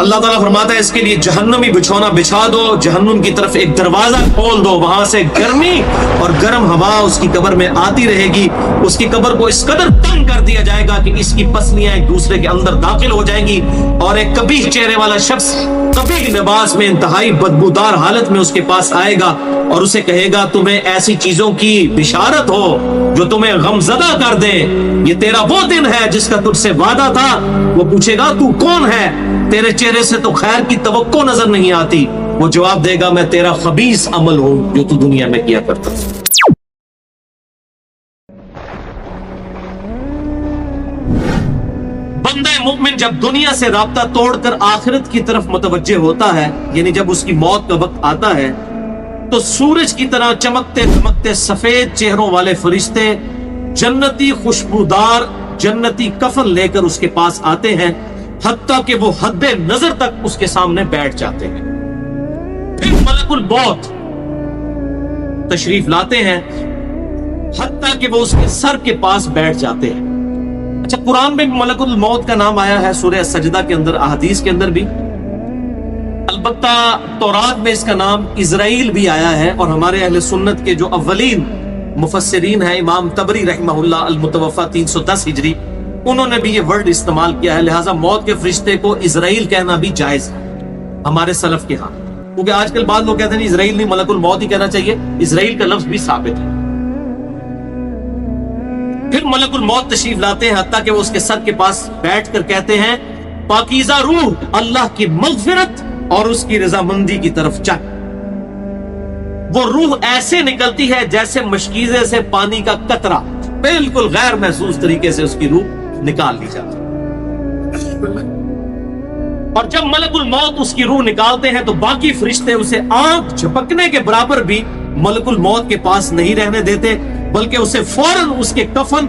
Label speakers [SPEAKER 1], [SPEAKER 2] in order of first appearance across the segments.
[SPEAKER 1] اللہ تعالیٰ فرماتا ہے اس کے لیے جہنمی بچھونا بچھا دو، جہنم کی طرف ایک دروازہ کھول دو، وہاں سے گرمی اور گرم ہوا اس کی قبر میں آتی رہے گی۔ اس کی قبر کو اس قدر تنگ کر دیا جائے گا کہ اس کی پسلیاں ایک دوسرے کے اندر داخل ہو جائیں گی، اور ایک قبیح چہرے والا شخص قبیح لباس میں انتہائی بدبودار حالت میں اس کے پاس آئے گا اور اسے کہے گا تمہیں ایسی چیزوں کی بشارت ہو جو تمہیں غمزدہ کر دے، یہ تیرا وہ دن ہے جس کا تجھ سے وعدہ تھا۔ وہ پوچھے گا تو کون ہے؟ تیرے چہرے سے تو خیر کی توقع نظر نہیں آتی۔ وہ جواب دے گا میں تیرا خبیث عمل ہوں جو تو دنیا میں کیا کرتا۔ بندہ مومن جب دنیا سے رابطہ توڑ کر آخرت کی طرف متوجہ ہوتا ہے، یعنی جب اس کی موت کا وقت آتا ہے، تو سورج کی طرح چمکتے دمکتے سفید چہروں والے فرشتے جنتی خوشبودار جنتی کفن لے کر اس کے پاس آتے ہیں، حتیٰ کہ وہ حد نظر تک اس کے سامنے بیٹھ جاتے ہیں۔ پھر ملک الموت تشریف لاتے ہیں، حتیٰ کہ وہ اس کے سر کے پاس بیٹھ جاتے ہیں۔ اچھا، قرآن میں ملک الموت کا نام آیا ہے، سورہ سجدہ کے اندر، احادیث کے اندر بھی، البتہ تورات میں اس کا نام اسرائیل بھی آیا ہے، اور ہمارے اہل سنت کے جو اولین مفسرین ہیں، امام طبری رحمہ اللہ المتوفی 310 ہجری، انہوں نے بھی یہ ورڈ استعمال کیا ہے، لہٰذا موت کے فرشتے کو اسرائیل کہنا بھی جائز ہے ہمارے سلف کے ہاں، کیونکہ آج کل بعض لوگ کہتے ہیں اسرائیل نہیں ملک الموت ہی کہنا چاہیے، اسرائیل کا لفظ بھی ثابت ہے۔ پھر ملک الموت تشریف لاتے ہیں، حتیٰ کہ وہ اس کے سر کے پاس بیٹھ کر کہتے ہیں پاکیزہ روح، اللہ کی مغفرت اور اس کی رضامندی کی طرف چل۔ وہ روح ایسے نکلتی ہے جیسے مشکیزے سے پانی کا قطرہ، بالکل غیر محسوس طریقے سے اس کی روح نکال لی جاتی ہے۔ اور جب ملک الموت اس کی روح نکالتے ہیں تو باقی فرشتے اسے آنکھ جھپکنے کے برابر بھی ملک الموت کے پاس نہیں رہنے دیتے، بلکہ اسے فوراً اس کے کفن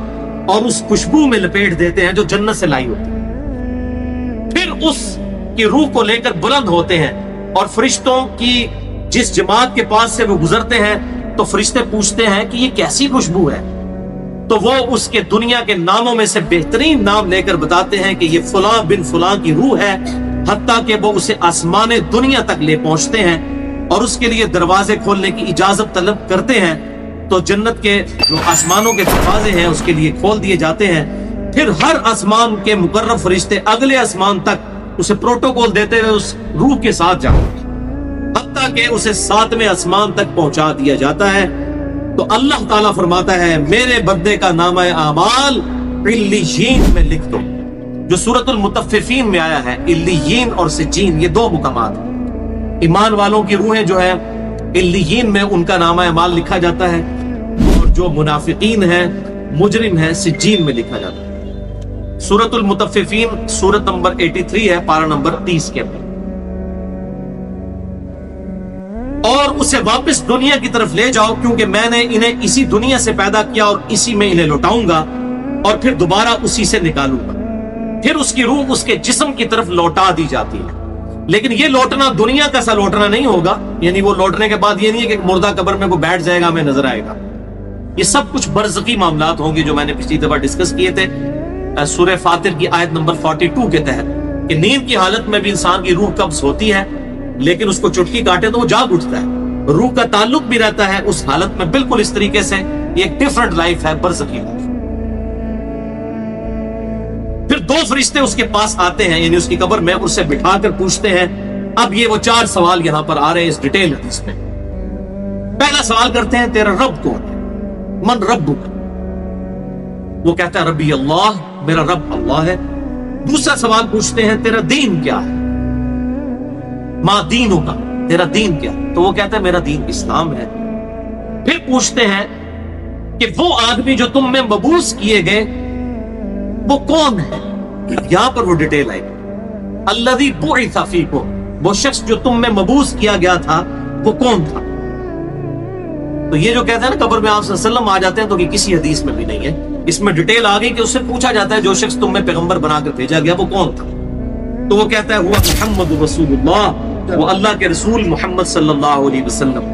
[SPEAKER 1] اور اس خوشبو میں لپیٹ دیتے ہیں جو جنت سے لائی ہوتی ہے۔ پھر اس کی روح کو لے کر بلند ہوتے ہیں، اور فرشتوں کی جس جماعت کے پاس سے وہ گزرتے ہیں تو فرشتے پوچھتے ہیں کہ یہ کیسی خوشبو ہے، تو وہ اس کے دنیا کے ناموں میں سے بہترین نام لے کر بتاتے ہیں کہ یہ فلاں بن فلاں کی روح ہے، حتیٰ کہ وہ اسے آسمان دنیا تک لے پہنچتے ہیں اور اس کے لیے دروازے کھولنے کی اجازت طلب کرتے ہیں، تو جنت کے جو آسمانوں کے دروازے ہیں اس کے لیے کھول دیے جاتے ہیں۔ پھر ہر آسمان کے مقرب فرشتے اگلے آسمان تک اسے پروٹوکول دیتے ہوئے اس روح کے ساتھ جاتے ہیں، حتیٰ کہ اسے 7ویں آسمان تک پہنچا دیا جاتا ہے۔ تو اللہ تعالیٰ فرماتا ہے میرے بندے کا نامہ اعمال علیین میں لکھ دو، جو سورۃ المطففین میں آیا ہے۔ علیین اور سجین یہ دو مقامات ہیں۔ ایمان والوں کی روحیں جو ہے علیین میں ان کا نامہ اعمال لکھا جاتا ہے، اور جو منافقین ہیں مجرم ہیں سجین میں لکھا جاتا ہے۔ سورۃ المطففین سورت نمبر 83 ہے، پارہ نمبر 30 کے اندر۔ اور اسے واپس دنیا کی طرف لے جاؤ، کیونکہ میں نے انہیں اسی دنیا سے پیدا کیا اور اسی میں انہیں لوٹاؤں گا، اور پھر دوبارہ اسی سے نکالوں گا۔ پھر اس کی روح اس کے جسم کی طرف لوٹا دی جاتی ہے، لیکن یہ لوٹنا دنیا کا سا لوٹنا نہیں ہوگا، یعنی وہ لوٹنے کے بعد یہ نہیں ہے کہ مردہ قبر میں کوئی بیٹھ جائے گا ہمیں نظر آئے گا۔ یہ سب کچھ برزخی معاملات ہوں گے جو میں نے پچھلی دفعہ ڈسکس کیے تھے سورہ فاطر کی آیت نمبر 42 کے تحت، کہ نیند کی حالت میں بھی انسان کی روح قبض ہوتی ہے، لیکن اس کو چٹکی کاٹے تو وہ جاگ اٹھتا ہے، روح کا تعلق بھی رہتا ہے اس حالت میں بالکل اس طریقے سے۔ یہ ایک ڈیفرنٹ لائف ہے، برزخی لائف۔ پھر دو فرشتے اس کے پاس آتے ہیں، یعنی اس کی قبر میں، اسے بٹھا کر پوچھتے ہیں، اب یہ وہ 4 سوال یہاں پر آ رہے ہیں اس ڈیٹیل حدیث میں۔ پہلا سوال کرتے ہیں تیرا رب کون ہے؟ من ربک؟ وہ کہتا ہے ربی اللہ، میرا رب اللہ ہے۔ دوسرا سوال پوچھتے ہیں تیرا دین کیا ہے؟ ما دینوں کا، تیرا دین کیا؟ تو وہ کہتا ہے میرا دین اسلام ہے۔ پھر پوچھتے ہیں کہ وہ آدمی جو تم میں مبعوث کیے گئے وہ کون ہے؟ یہاں پر وہ ڈیٹیل آئی، الذی بعث فیکم، وہ شخص جو تم میں مبعوث کیا گیا تھا وہ کون تھا؟ تو یہ جو کہتے ہیں نا قبر میں آپ صلی اللہ علیہ وسلم آ جاتے ہیں، تو یہ کسی حدیث میں بھی نہیں ہے، اس میں ڈیٹیل آ گئی کہ اس سے پوچھا جاتا ہے جو شخص تم میں پیغمبر بنا کر بھیجا گیا وہ کون تھا؟ تو وہ کہتا ہے ہوا محمد رسول اللہ، وہ اللہ کے رسول محمد صلی اللہ علیہ وسلم۔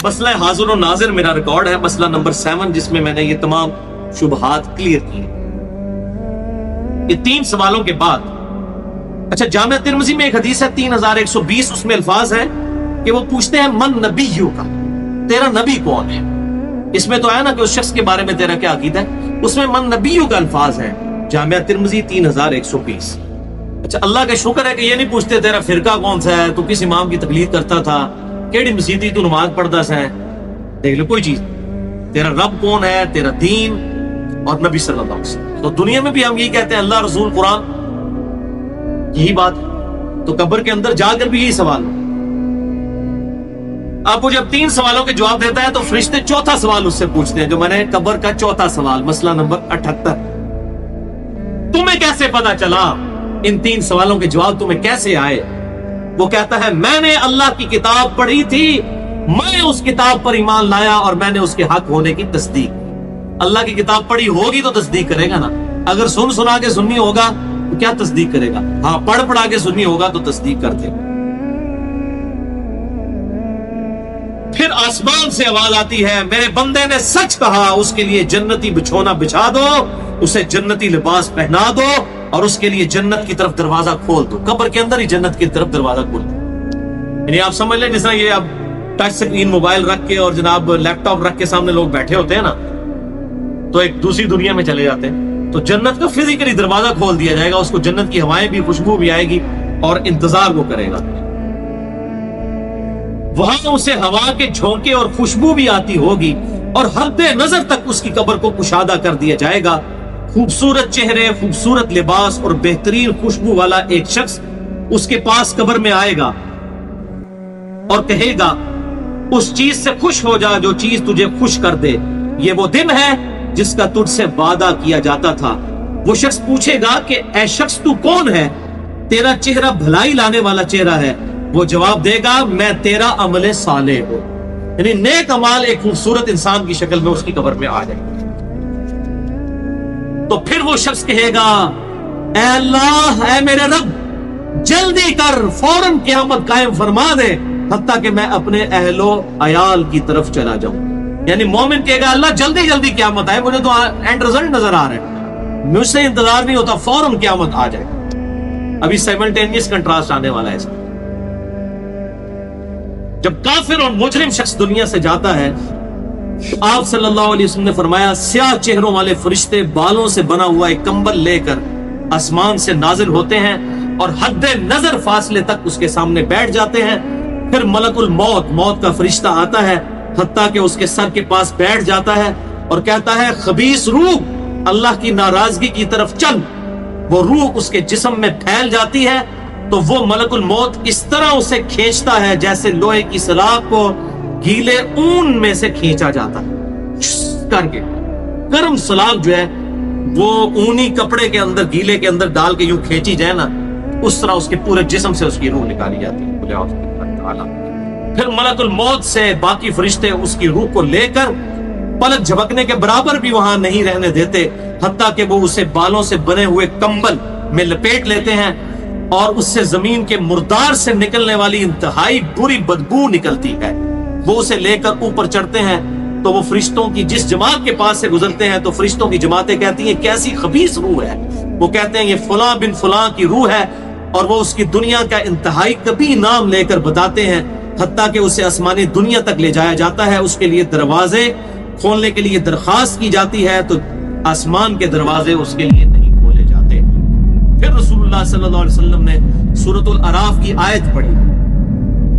[SPEAKER 1] مسئلہ حاضر و ناظر میرا ریکارڈ ہے، مسئلہ نمبر 7، جس میں میں نے یہ تمام شبہات کلیئر کی۔ یہ 3 سوالوں کے بعد اچھا، جامعہ ترمذی میں ایک حدیث ہے 3120، اس میں الفاظ ہیں کہ وہ پوچھتے ہیں من نبیو کا، تیرا نبی کون ہے؟ اس میں تو ہے نا کہ اس شخص کے بارے میں تیرا کیا عقیدہ ہے، اس میں من نبیو کا الفاظ ہے، جامعہ ترمذی 3120۔ اچھا، اللہ کا شکر ہے کہ یہ نہیں پوچھتے تیرا فرقہ کون سا ہے، تو کس امام کی تقلید کرتا تھا، کیڑی مسیدی تو نماز پڑھتا سا ہے، دیکھ لو کوئی چیز، تیرا رب کون ہے، تیرا دین اور نبی صلی اللہ علیہ وسلم۔ تو دنیا میں بھی ہم یہی کہتے ہیں اللہ، رسول، قرآن، یہی بات ہے۔ تو قبر کے اندر جا کر بھی یہی سوال ہے۔ اب وہ جب 3 سوالوں کے جواب دیتا ہے تو فرشتے چوتھا سوال اس سے پوچھتے ہیں، جو میں نے قبر کا چوتھا سوال، مسئلہ نمبر 78، تمہیں کیسے پتا چلا، ان 3 سوالوں کے جواب تمہیں کیسے آئے؟ وہ کہتا ہے میں نے اللہ کی کتاب پڑھی تھی، میں اس کتاب پر ایمان لایا اور میں نے اس کے حق ہونے کی تصدیق۔ اللہ کی کتاب پڑھی ہوگی تو تصدیق کرے گا نا، اگر سنا کے سنی ہوگا تو کیا تصدیق کرے گا؟ ہاں، پڑھا کے سنی ہوگا تو تصدیق کر دے۔ پھر آسمان سے آواز آتی ہے میرے بندے نے سچ کہا، اس کے لیے جنتی بچھونا بچھا دو، اسے جنتی لباس پہنا دو اور اس کے لیے جنت کی طرف دروازہ کھول دو۔ قبر کے اندر ہی جنت کی طرف دروازہ کھول دو۔ یعنی آپ سمجھ لیں جس طرح یہ اب ٹچ سکرین موبائل رکھ کے اور جناب لیپ ٹاپ رکھ کے سامنے لوگ بیٹھے ہوتے ہیں نا، تو ایک دوسری دنیا میں چلے جاتے ہیں، تو جنت کا فزیکلی دروازہ کھول دیا جائے گا، اس کو جنت کی ہوائیں بھی، خوشبو بھی آئے گی اور انتظار وہ کرے گا۔ وہاں اسے ہوا کے جھونکے اور خوشبو بھی آتی ہوگی اور حد نظر تک اس کی قبر کو کشادہ کر دیا جائے گا۔ خوبصورت چہرے، خوبصورت لباس اور بہترین خوشبو والا ایک شخص اس کے پاس قبر میں آئے گا اور کہے گا اس چیز سے خوش ہو جا جو چیز تجھے خوش کر دے، یہ وہ دن ہے جس کا تجھ سے وعدہ کیا جاتا تھا۔ وہ شخص پوچھے گا کہ اے شخص تو کون ہے؟ تیرا چہرہ بھلائی لانے والا چہرہ ہے۔ وہ جواب دے گا میں تیرا عمل صالح ہوں، یعنی نیک عمال ایک خوبصورت انسان کی شکل میں اس کی قبر میں آ جائے گا۔ تو پھر وہ شخص کہے گا اے اللہ، اے میرے رب، جلدی کر، فوراً قیامت قائم فرما دے حتیٰ کہ میں اپنے اہل و عیال کی طرف چلا جاؤں۔ یعنی مومن کہے گا اللہ جلدی جلدی قیامت آئے، مجھے تو اینڈ رزلٹ نظر آ رہا ہے، مجھ سے انتظار نہیں ہوتا، فوراً قیامت آ جائے۔ ابھی سائملٹینیس کنٹراسٹ آنے والا ہے اس کا۔ جب کافر اور مجرم شخص دنیا سے جاتا ہے تو آپ صلی اللہ علیہ وسلم نے فرمایا سیاہ چہروں والے فرشتے بالوں سے بنا ہوا ایک کمبل لے کر آسمان سے نازل ہوتے ہیں اور حد نظر فاصلے تک اس کے سامنے بیٹھ جاتے ہیں۔ پھر ملک الموت، موت کا فرشتہ آتا ہے حتیٰ کہ اس کے سر کے پاس بیٹھ جاتا ہے اور کہتا ہے خبیث روح، اللہ کی ناراضگی کی طرف چل۔ وہ روح اس کے جسم میں پھیل جاتی ہے تو وہ ملک الموت اس طرح اسے کھینچتا ہے جیسے لوہے کی سلاخ کو گیلے اون میں سے کھینچا جاتا ہے کر کے۔ گرم سلاخ جو ہے وہ اونی کپڑے کے اندر، گیلے کے اندر ڈال کے یوں کھینچی جائے نا، اس طرح اس کے پورے جسم سے اس کی روح نکالی جاتی ہے۔ پھر ملک الموت سے باقی فرشتے اس کی روح کو لے کر پلک جھپکنے کے برابر بھی وہاں نہیں رہنے دیتے حتیٰ کہ وہ اسے بالوں سے بنے ہوئے کمبل میں لپیٹ لیتے ہیں اور اس سے زمین کے مردار سے نکلنے والی انتہائی بری بدبو نکلتی ہے۔ وہ اسے لے کر اوپر چڑھتے ہیں تو وہ فرشتوں کی جس جماعت کے پاس سے گزرتے ہیں تو فرشتوں کی جماعتیں کہتی ہیں کیسی خبیث روح ہے۔ وہ کہتے ہیں یہ فلاں بن فلاں کی روح ہے اور وہ اس کی دنیا کا انتہائی کبھی نام لے کر بتاتے ہیں حتیٰ کہ اسے آسمانی دنیا تک لے جایا جاتا ہے۔ اس کے لیے دروازے کھولنے کے لیے درخواست کی جاتی ہے تو آسمان کے دروازے اس کے لیے نہیں کھولے جاتے۔ پھر رسول اللہ صلی اللہ علیہ وسلم نے سورۃ الاعراف کی آیت پڑھی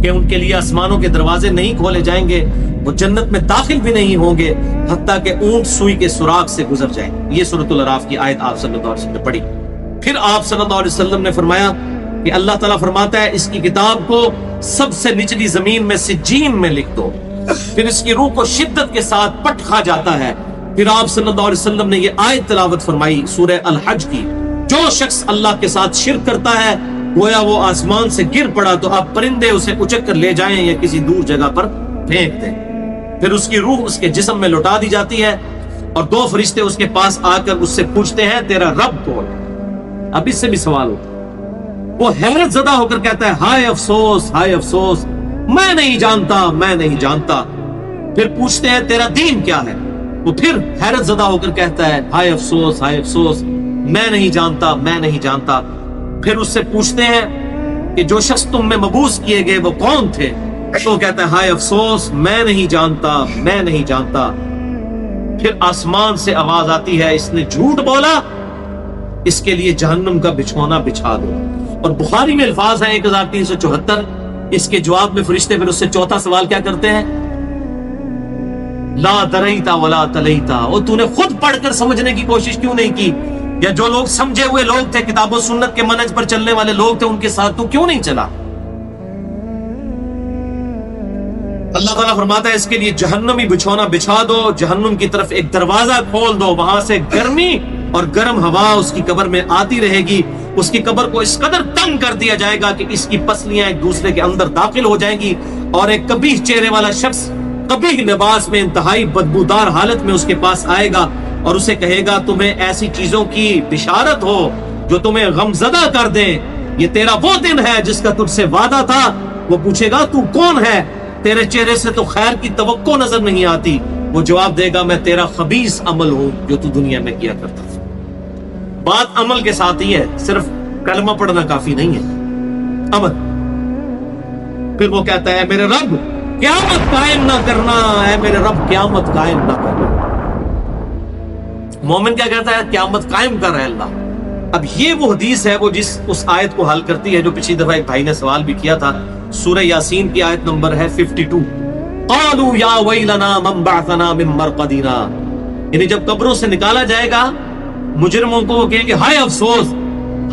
[SPEAKER 1] کہ ان کے لیے آسمانوں کے دروازے نہیں کھولے جائیں گے، وہ جنت میں داخل بھی نہیں ہوں گے حتیٰ کہ اونٹ سوئی کے سوراخ سے گزر جائیں۔ یہ سورۃ الاعراف کی آیت آپ صلی اللہ علیہ وسلم نے پڑھی۔ پھر آپ صلی اللہ علیہ وسلم نے فرمایا کہ اللہ تعالیٰ فرماتا ہے اس کی کتاب کو سب سے نچلی زمین میں سجین میں لکھ دو، پھر اس کی روح کو شدت کے ساتھ پٹ کھا جاتا ہے۔ پھر آپ صلی اللہ علیہ وسلم نے یہ آیت تلاوت فرمائی سورہ الحج کی، جو شخص اللہ کے ساتھ شرک کرتا ہے گویا وہ آسمان سے گر پڑا تو آپ پرندے اسے اچک کر لے جائیں یا کسی دور جگہ پر پھینک دیں۔ پھر اس کی روح اس کے جسم میں لوٹا دی جاتی ہے اور 2 فرشتے اس کے پاس آ کر اس سے پوچھتے ہیں تیرا رب کون؟ اب اس سے بھی سوال ہوتا ہے۔ وہ حیرت زدہ ہو کر کہتا ہے ہائے افسوس، ہائے افسوس، میں نہیں جانتا، میں نہیں جانتا۔ پھر پوچھتے ہیں تیرا دین کیا ہے؟ وہ پھر حیرت زدہ ہو کر کہتا ہے ہائے افسوس، ہائے افسوس، میں نہیں جانتا، میں نہیں جانتا۔ پھر اس سے پوچھتے ہیں کہ جو شخص تم میں مبعوث کیے گئے وہ کون تھے؟ تو وہ کہتا ہے ہائے افسوس، میں نہیں جانتا، میں نہیں جانتا۔ پھر آسمان سے آواز آتی ہے اس نے جھوٹ بولا، اس کے لیے جہنم کا بچھونا بچھا دو۔ اور بخاری میں الفاظ ہیں 1374۔ اس کے جواب میں فرشتے پھر اس سے چوتھا سوال کیا کرتے ہیں؟ لا دریتا ولا تلیتا، اور تو نے خود پڑھ کر سمجھنے کی کوشش کیوں نہیں کی؟ یا جو لوگ سمجھے ہوئے لوگ تھے، کتاب و سنت کے منہج پر چلنے والے لوگ تھے، ان کے ساتھ تو کیوں نہیں چلا؟ اللہ تعالیٰ فرماتا ہے اس کے لیے جہنمی بچھونا بچھا دو، جہنم کی طرف ایک دروازہ کھول دو، وہاں سے گرمی اور گرم ہوا اس کی قبر میں آتی رہے گی۔ اس کی قبر کو اس قدر تنگ کر دیا جائے گا کہ اس کی پسلیاں ایک دوسرے کے اندر داخل ہو جائیں گی، اور ایک قبیح چہرے والا شخص قبیح لباس میں انتہائی بدبودار حالت میں اس کے پاس آئے گا اور اسے کہے گا تمہیں ایسی چیزوں کی بشارت ہو جو تمہیں غمزدہ کر دیں، یہ تیرا وہ دن ہے جس کا تجھ سے وعدہ تھا۔ وہ پوچھے گا تو کون ہے؟ تیرے چہرے سے تو خیر کی توقع نظر نہیں آتی۔ وہ جواب دے گا میں تیرا خبیث عمل ہوں جو تو دنیا میں کیا کرتا تھا۔ بات عمل کے ساتھ ہی ہے، صرف کلمہ پڑھنا کافی نہیں ہے، عمل۔ پھر وہ کہتا ہے میرے رب قیامت قائم نہ کرنا، اے میرے رب قیامت قائم نہ کرنا۔ مومن کیا کہتا ہے؟ قیامت قائم کر رہا ہے اللہ۔ اب یہ وہ حدیث ہے وہ جس اس آیت کو حل کرتی ہے جو پچھلی دفعہ ایک بھائی نے سوال بھی کیا تھا۔ سورہ یاسین کی آیت نمبر ہے 52۔ قالوا یا ویلنا من بعثنا من مرقدنا، یعنی جب قبروں سے نکالا جائے گا مجرموں کو، وہ کہیں گے ہائے افسوس،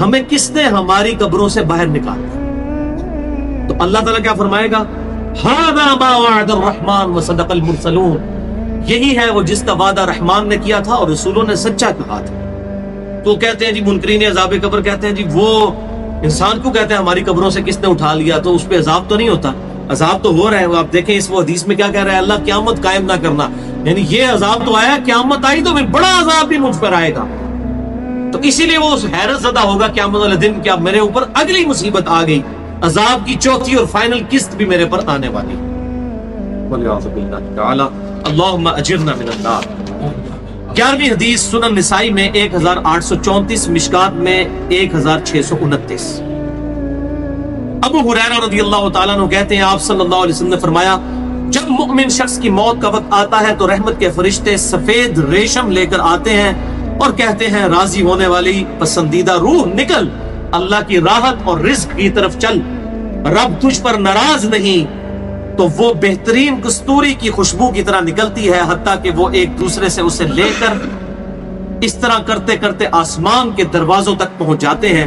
[SPEAKER 1] ہمیں کس نے ہماری قبروں سے باہر نکالا؟ تو اللہ تعالیٰ کیا فرمائے گا؟ ھذا ما وعد الرحمن وصدق المرسلون، یہی ہے وہ جس کا وعدہ رحمان نے کیا تھا اور رسولوں نے سچا کہا تھا۔ تو کہتے ہیں جی منکرین عذاب قبر کہتے ہیں جی وہ انسان کو کہتے ہیں ہماری قبروں سے کس نے اٹھا لیا، تو اس پہ عذاب تو نہیں ہوتا؟ عذاب تو ہو رہا ہے۔ آپ دیکھیں اس وہ حدیث میں کیا کہہ رہا ہے اللہ، قیامت قائم نہ کرنا، یعنی یہ عذاب تو آیا، قیامت آئی تو پھر بڑا عذاب بھی مجھ پر آئے گا۔ تو اسی لیے وہ حیرت زدہ ہوگا قیامت والے دن، کیا میرے اوپر اگلی مصیبت آ گئی، عذاب کی چوتھی اور فائنل قسط بھی میرے پر آنے والی۔ والعیاذ باللہ تعالی، اللہم اجرنا من النار۔ 11ویں حدیث سنن نسائی میں 1834، مشکات میں 1629۔ ابو ہریرہ رضی اللہ تعالیٰ عنہ کہتے ہیں آپ صلی اللہ علیہ وسلم نے فرمایا جب مؤمن شخص کی موت کا وقت آتا ہے تو رحمت کے فرشتے سفید ریشم لے کر آتے ہیں اور کہتے ہیں راضی ہونے والی پسندیدہ روح نکل، اللہ کی راحت اور رزق کی طرف چل، رب تجھ پر ناراض نہیں۔ تو وہ بہترین کستوری کی خوشبو کی طرح نکلتی ہے، حتیٰ کہ وہ ایک دوسرے سے اسے لے کر اس طرح کرتے کرتے آسمان کے دروازوں تک پہنچ جاتے ہیں۔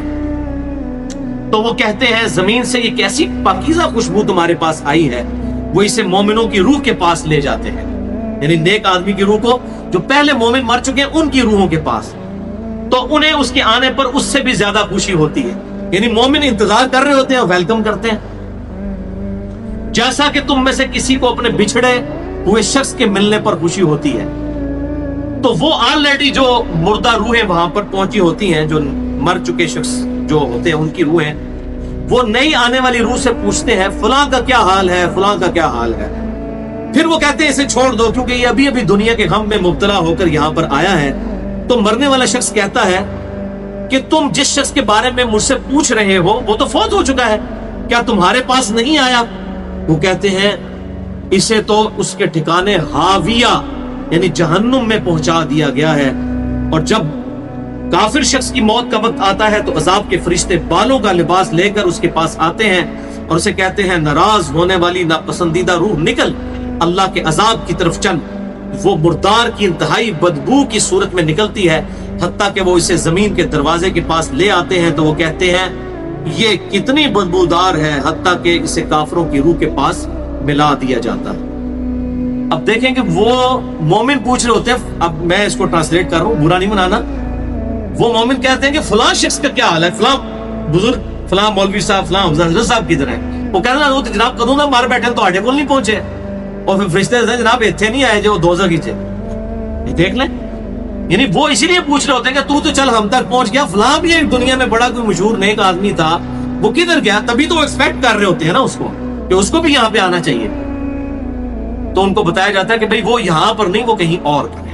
[SPEAKER 1] تو وہ کہتے ہیں زمین سے یہ کیسی پاکیزہ خوشبو تمہارے پاس آئی ہے، وہ اسے مومنوں کی روح کے پاس لے جاتے ہیں، یعنی نیک آدمی کی روح کو، جو پہلے مومن مر چکے ہیں ان کی روحوں کے پاس، تو انہیں اس کے آنے پر اس سے بھی زیادہ خوشی ہوتی ہے، یعنی مومن انتظار کر رہے ہوتے ہیں اور ویلکم کرتے ہیں۔ جیسا کہ تم میں سے کسی کو اپنے بچھڑے ہوئے شخص کے ملنے پر خوشی ہوتی ہے، تو وہ آلریڈی جو مردہ روحیں وہاں پر پہنچی ہوتی ہیں، جو مر چکے شخص جو ہوتے ہیں ان کی روحیں، وہ نئی آنے والی روح سے پوچھتے ہیں فلاں کا کیا حال ہے، فلاں کا کیا حال ہے۔ پھر وہ کہتے ہیں اسے چھوڑ دو کیونکہ یہ ابھی ابھی دنیا کے غم میں مبتلا ہو کر یہاں پر آیا ہے۔ تو مرنے والا شخص کہتا ہے کہ تم جس شخص کے بارے میں مجھ سے پوچھ رہے ہو وہ تو فوت ہو چکا ہے، کیا تمہارے پاس نہیں آیا؟ وہ کہتے ہیں اسے تو اس کے ٹھکانے ہاویہ یعنی جہنم میں پہنچا دیا گیا ہے۔ اور جب کافر شخص کی موت کا وقت آتا ہے تو عذاب کے فرشتے بالوں کا لباس لے کر اس کے پاس آتے ہیں اور اسے کہتے ہیں ناراض ہونے والی ناپسندیدہ روح نکل، اللہ کے عذاب کی طرف چل۔ وہ مردار کی انتہائی بدبو کی صورت میں نکلتی ہے، حتیٰ کہ وہ اسے زمین کے دروازے کے پاس لے آتے ہیں تو وہ کہتے ہیں یہ کتنی بدبودار ہے، حتیٰ کہ اسے کافروں کی روح کے پاس ملا دیا جاتا ہے۔ اب دیکھیں کہ وہ مومن پوچھ رہے ہوتے ہیں، اب میں اس کو ٹرانسلیٹ کر رہا ہوں، برا نہیں منانا۔ وہ مومن کہتے ہیں کہ فلاں شخص کا کیا حال ہے، فلاں بزرگ، فلاں مولوی صاحب، فلاں حضرت صاحب کدھر ہیں؟ وہ کہتے ہیں وہ تو جناب کدوں نہ مار بیٹھے تو آٹے کول نہیں پہنچے، اور پھر فرشتے ہیں جناب اتنے نہیں آئے جو دوزخ ہی تھے، دیکھ لیں۔ یعنی وہ اسی لیے پوچھ رہے ہوتے ہیں کہ تو چل ہم تک پہنچ گیا، فلاں بھی ایک دنیا میں بڑا کوئی مشہور نیک آدمی تھا، وہ کدھر گیا؟ تبھی تو وہ ایکسپیکٹ کر رہے ہوتے ہیں نا اس کو کہ اس کو بھی یہاں پہ آنا چاہیے۔ تو ان کو بتایا جاتا ہے کہ بھئی وہ یہاں پر نہیں، وہ کہیں اور کرے۔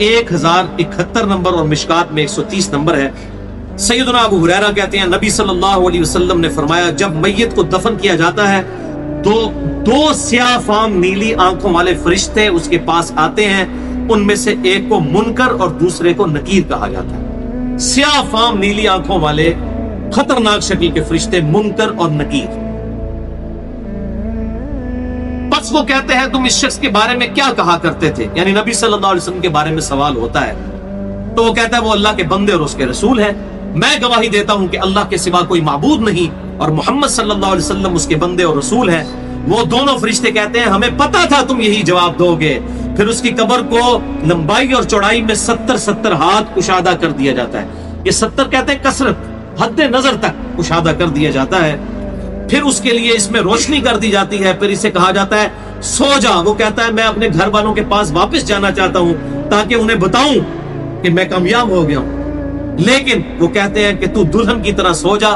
[SPEAKER 1] 1071 نمبر اور مشکات میں 130 نمبر ہے۔ سیدنا ابو ہریرہ کہتے ہیں نبی صلی اللہ علیہ وسلم نے فرمایا جب میت کو دفن کیا جاتا ہے تو 2 سیاہ فام نیلی آنکھوں والے فرشتے اس کے پاس آتے ہیں، ان میں سے ایک کو منکر اور دوسرے کو نکیر کہا جاتا ہے۔ سیاہ فام نیلی آنکھوں والے خطرناک شکل کے فرشتے منکر اور نکیر۔ پس وہ کہتے ہیں تم اس شخص کے بارے میں کیا کہا کرتے تھے، یعنی نبی صلی اللہ علیہ وسلم کے بارے میں سوال ہوتا ہے تو وہ کہتا ہے وہ اللہ کے بندے اور اس کے رسول ہیں، میں گواہی دیتا ہوں کہ اللہ کے سوا کوئی معبود نہیں اور محمد صلی اللہ علیہ وسلم اس کے بندے اور رسول ہیں۔ وہ دونوں فرشتے کہتے ہیں ہمیں پتا تھا تم یہی جواب دو گے۔ پھر اس کی قبر کو لمبائی اور چوڑائی میں 70 ہاتھ کشادہ کر دیا جاتا ہے۔ یہ 70 کہتے ہیں کثرت، حد نظر تک کشادہ کر دیا جاتا ہے۔ پھر اس کے لیے اس میں روشنی کر دی جاتی ہے، پھر اسے کہا جاتا ہے سو جا۔ وہ کہتا ہے میں اپنے گھر والوں کے پاس واپس جانا چاہتا ہوں تاکہ انہیں بتاؤں کہ میں کامیاب ہو گیا ہوں، لیکن وہ کہتے ہیں کہ تو دلہن کی طرح سو جا،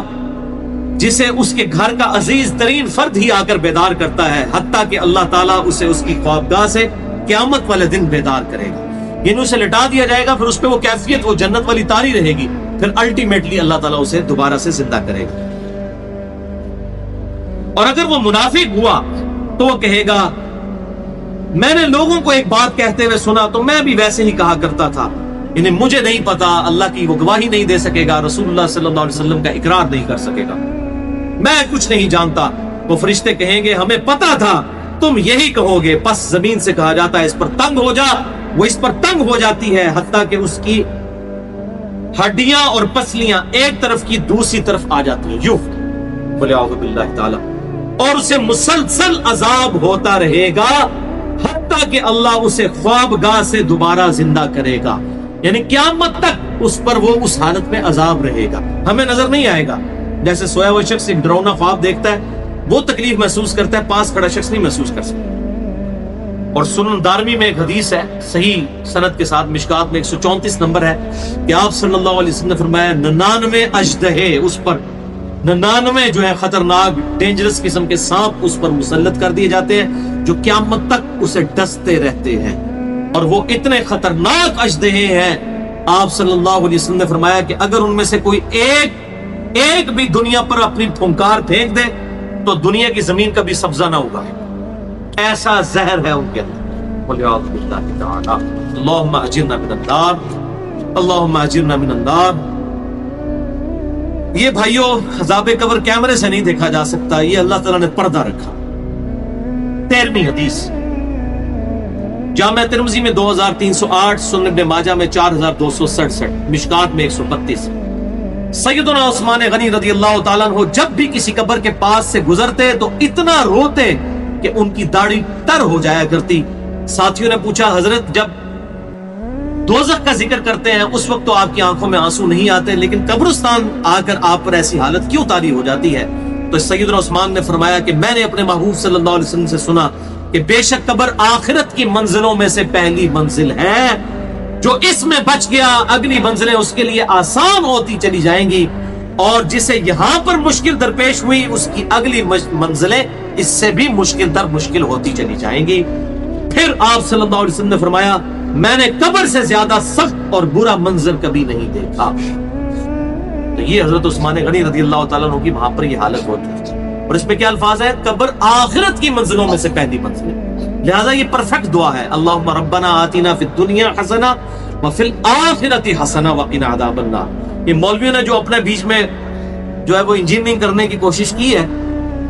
[SPEAKER 1] جسے اس کے گھر کا عزیز ترین فرد ہی آ کر بیدار کرتا ہے، حتیٰ کہ اللہ تعالیٰ اسے اس کی خوابگاہ سے قیامت والے دن بیدار کرے گا، یعنی اسے لٹا دیا جائے گا، پھر اس پہ وہ کیفیت وہ جنت والی تاری رہے گی، پھر الٹیمیٹلی اللہ تعالیٰ اسے دوبارہ سے زندہ کرے گا۔ اور اگر وہ منافق ہوا تو وہ کہے گا میں نے لوگوں کو ایک بات کہتے ہوئے سنا تو میں بھی ویسے ہی کہا کرتا تھا، یعنی مجھے نہیں پتا، اللہ کی وہ گواہی نہیں دے سکے گا، رسول اللہ صلی اللہ علیہ وسلم کا اقرار نہیں کر سکے گا، میں کچھ نہیں جانتا۔ وہ فرشتے کہیں گے ہمیں پتا تھا تم یہی کہو گے، پس زمین سے کہا جاتا ہے اس پر تنگ ہو جا، وہ اس پر تنگ ہو جاتی ہے حتیٰ کہ اس کی ہڈیاں اور پسلیاں ایک طرف کی دوسری طرف آ جاتی ہیں، یوں بولے اعوذ باللہ تعالی، اور اسے مسلسل عذاب ہوتا رہے گا حتیٰ کہ اللہ اسے خوابگاہ سے دوبارہ زندہ کرے گا، یعنی قیامت تک اس پر وہ اس حالت میں عذاب رہے گا، ہمیں نظر نہیں آئے گا۔ جیسے سویا ہوا شخص ایک ڈراؤنا خواب دیکھتا ہے وہ تکلیف محسوس کرتا ہے، پاس کھڑا شخص نہیں محسوس کر سکتا۔ اور سنن دارمی میں ایک حدیث ہے صحیح سند کے ساتھ، مشکات میں 134 نمبر ہے کہ آپ صلی اللہ علیہ وسلم نے فرمایا 99 اژدہے اس پر، 99 جو ہے خطرناک ڈینجرس قسم کے سانپ اس پر مسلط کر دیے جاتے ہیں جو قیامت تک اسے ڈستے رہتے ہیں، اور وہ اتنے خطرناک اژدہے ہیں آپ صلی اللہ علیہ وسلم نے فرمایا کہ اگر ان میں سے کوئی ایک بھی دنیا پر اپنی پھنکار پھینک دے تو دنیا کی زمین کبھی سبزہ نہ ہوگا، ایسا زہر ہے ان کے اندر۔ وَلِعَوْذُ بِاللَّهِ تَعَالَى اللہم اجرنا من النار، اللہم اجرنا من النار۔ یہ بھائیو عذاب قبر کیمرے سے نہیں دیکھا جا سکتا، یہ اللہ تعالیٰ نے پردہ رکھا۔ 13ویں حدیث جامع ترمذی میں 2308، سنن ابن ماجہ میں 4267، مشکات میں 132۔ سیدنا عثمان غنی رضی اللہ تعالیٰ عنہ جب بھی کسی قبر کے پاس سے گزرتے تو اتنا روتے کہ ان کی داڑھی تر ہو جایا کرتی۔ ساتھیوں نے پوچھا حضرت جب دوزخ کا ذکر کرتے ہیں اس وقت تو آپ کی آنکھوں میں آنسو نہیں آتے، لیکن قبرستان آ کر آپ پر ایسی حالت کیوں طاری ہو جاتی ہے؟ تو سیدنا عثمان نے فرمایا کہ میں نے اپنے محبوب صلی اللہ علیہ وسلم سے سنا کہ بے شک قبر آخرت کی منزلوں میں سے پہلی منزل ہے، جو اس میں بچ گیا اگلی منزلیں اس کے لیے آسان ہوتی چلی جائیں گی، اور جسے یہاں پر مشکل درپیش ہوئی اس کی اگلی منزلیں اس سے بھی مشکل در مشکل ہوتی چلی جائیں گی۔ پھر آپ صلی اللہ علیہ وسلم نے فرمایا میں نے قبر سے زیادہ سخت اور برا منظر کبھی نہیں دیکھا۔ تو یہ حضرت عثمان غنی رضی اللہ تعالیٰ عنہ کی وہاں پر یہ حالت ہوتی ہے، اور اس میں کیا الفاظ ہے؟ قبر آخرت کی منزلوں میں سے پہلی منزل ہے، لہذا یہ پرفیکٹ دعا ہے، اللہم ربنا آتنا فی الدنیا حسنہ وفی الآخرۃ حسنہ وقنا عذاب النار۔ یہ مولویوں نے جو اپنے بیچ میں جو ہے وہ انجینئرنگ کرنے کی کوشش کی ہے،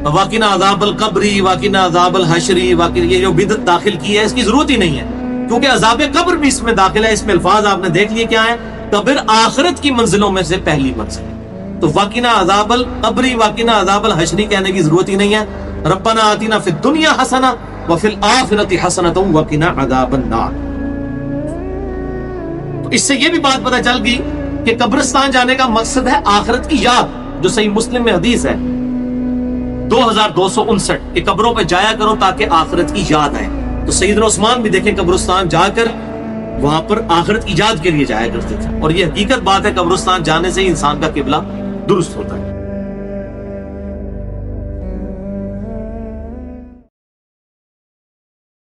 [SPEAKER 1] وقنا عذاب القبری، وقنا عذاب الحشری، یہ جو بدعت داخل کی ہے اس کی ضرورت ہی نہیں ہے، کیونکہ عذاب قبر بھی اس میں داخل ہے۔ اس میں الفاظ آپ نے دیکھ لیے کیا ہے، قبر آخرت کی منزلوں میں سے پہلی منزل، تو وقنا عذاب القبری وقنا عذاب الحشری کہنے کی ضرورت ہی نہیں ہے۔ ربنا آتنا فی الدنیا حسنہ وفی الآخرۃ حسنۃ وقنا عذاب النار۔ تو اس سے یہ بھی بات پتہ چل گئی کہ قبرستان جانے کا مقصد ہے آخرت کی یاد، جو صحیح مسلم میں حدیث ہے 2259 کہ قبروں پہ جایا کرو تاکہ آخرت کی یاد آئے۔ تو سیدنا عثمان بھی دیکھیں قبرستان جا کر وہاں پر آخرت کی یاد کے لیے جایا کرتے تھے، اور یہ حقیقت بات ہے قبرستان جانے سے ہی انسان کا قبلہ درست ہوتا ہے۔